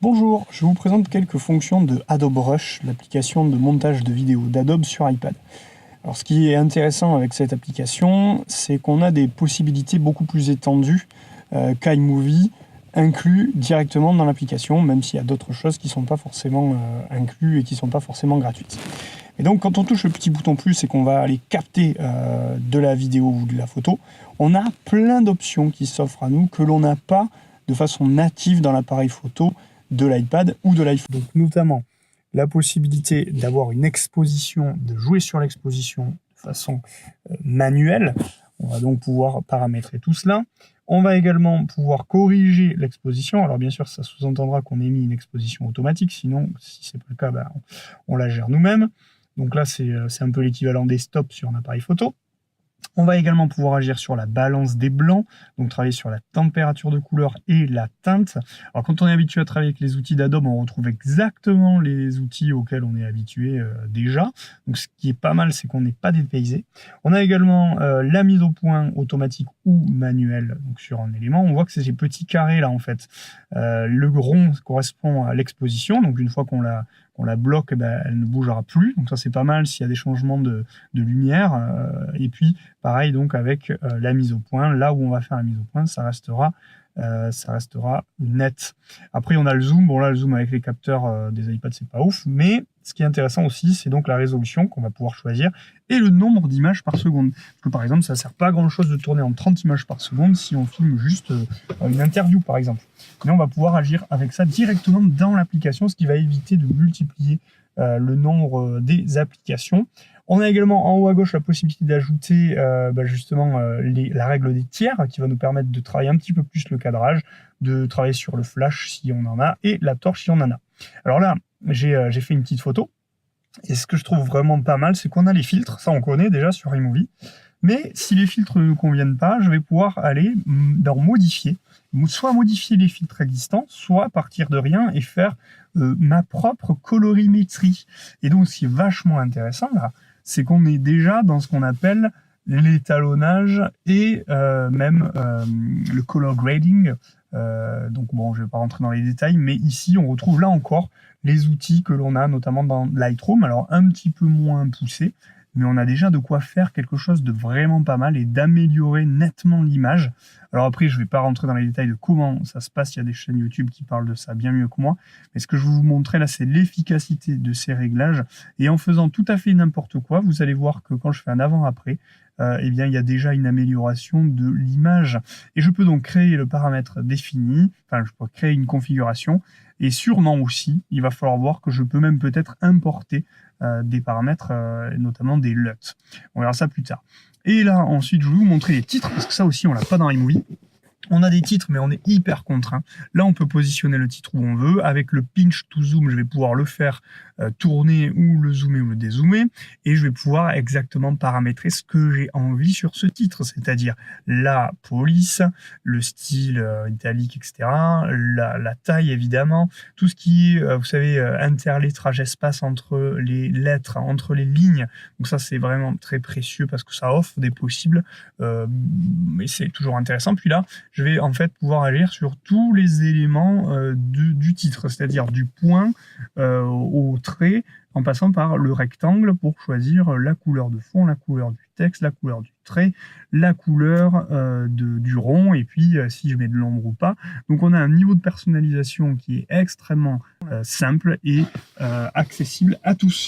Bonjour, je vous présente quelques fonctions de Adobe Rush, l'application de montage de vidéos d'Adobe sur iPad. Alors ce qui est intéressant avec cette application, c'est qu'on a des possibilités beaucoup plus étendues qu'iMovie inclus directement dans l'application, même s'il y a d'autres choses qui ne sont pas forcément inclus et qui ne sont pas forcément gratuites. Et donc quand on touche le petit bouton plus et qu'on va aller capter de la vidéo ou de la photo, on a plein d'options qui s'offrent à nous que l'on n'a pas de façon native dans l'appareil photo de l'iPad ou de l'iPhone. Donc notamment la possibilité d'avoir une exposition, de jouer sur l'exposition de façon manuelle. On va donc pouvoir paramétrer tout cela. On va également pouvoir corriger l'exposition. Alors bien sûr, ça sous-entendra qu'on ait mis une exposition automatique, sinon, si ce n'est pas le cas, on la gère nous-mêmes. Donc là, c'est un peu l'équivalent des stops sur un appareil photo. On va également pouvoir agir sur la balance des blancs, donc travailler sur la température de couleur et la teinte. Alors quand on est habitué à travailler avec les outils d'Adobe, on retrouve exactement les outils auxquels on est habitué déjà. Donc ce qui est pas mal, c'est qu'on n'est pas dépaysé. On a également la mise au point automatique ou manuelle donc sur un élément. On voit que c'est ces petits carrés là en fait. Le rond correspond à l'exposition, donc une fois qu'on la bloque, elle ne bougera plus. Donc ça c'est pas mal s'il y a des changements de lumière. Et puis pareil donc avec la mise au point, là où on va faire la mise au point, ça restera net. Après on a le zoom, bon là le zoom avec les capteurs des iPads c'est pas ouf, mais ce qui est intéressant aussi c'est donc la résolution qu'on va pouvoir choisir et le nombre d'images par seconde. Parce que par exemple ça sert pas à grand chose de tourner en 30 images par seconde si on filme juste une interview par exemple. Mais on va pouvoir agir avec ça directement dans l'application, ce qui va éviter de multiplier le nombre des applications. On a également en haut à gauche la possibilité d'ajouter justement la règle des tiers qui va nous permettre de travailler un petit peu plus le cadrage, de travailler sur le flash si on en a et la torche si on en a. Alors là, j'ai fait une petite photo et ce que je trouve vraiment pas mal, c'est qu'on a les filtres, ça on connaît déjà sur iMovie. Mais si les filtres ne nous conviennent pas, je vais pouvoir aller dans modifier, soit modifier les filtres existants, soit partir de rien et faire ma propre colorimétrie. Et donc, ce qui est vachement intéressant là, c'est qu'on est déjà dans ce qu'on appelle l'étalonnage et même le color grading. Donc bon, je ne vais pas rentrer dans les détails, mais ici, on retrouve là encore les outils que l'on a, notamment dans Lightroom. Alors, un petit peu moins poussé, mais on a déjà de quoi faire quelque chose de vraiment pas mal et d'améliorer nettement l'image. Alors après, je ne vais pas rentrer dans les détails de comment ça se passe, il y a des chaînes YouTube qui parlent de ça bien mieux que moi, mais ce que je vais vous montrer là, c'est l'efficacité de ces réglages, et en faisant tout à fait n'importe quoi, vous allez voir que quand je fais un avant-après, eh bien, il y a déjà une amélioration de l'image. Et je peux donc créer le paramètre défini, enfin, je peux créer une configuration, et sûrement aussi, il va falloir voir que je peux même peut-être importer des paramètres, notamment des LUT. On verra ça plus tard. Et là, ensuite, je vais vous montrer les titres, parce que ça aussi, on l'a pas dans iMovie. On a des titres, mais on est hyper contraint. Là, on peut positionner le titre où on veut. Avec le pinch to zoom, je vais pouvoir le faire tourner ou le zoomer ou le dézoomer. Et je vais pouvoir exactement paramétrer ce que j'ai envie sur ce titre, c'est-à-dire la police, le style italique, etc. La taille, évidemment. Tout ce qui est, vous savez, interlettrage espace entre les lettres, entre les lignes. Donc ça, c'est vraiment très précieux parce que ça offre des possibles. Mais c'est toujours intéressant. Puis là, je vais en fait pouvoir agir sur tous les éléments du titre, c'est-à-dire du point au trait, en passant par le rectangle pour choisir la couleur de fond, la couleur du texte, la couleur du trait, la couleur du rond, et puis si je mets de l'ombre ou pas. Donc on a un niveau de personnalisation qui est extrêmement simple et accessible à tous.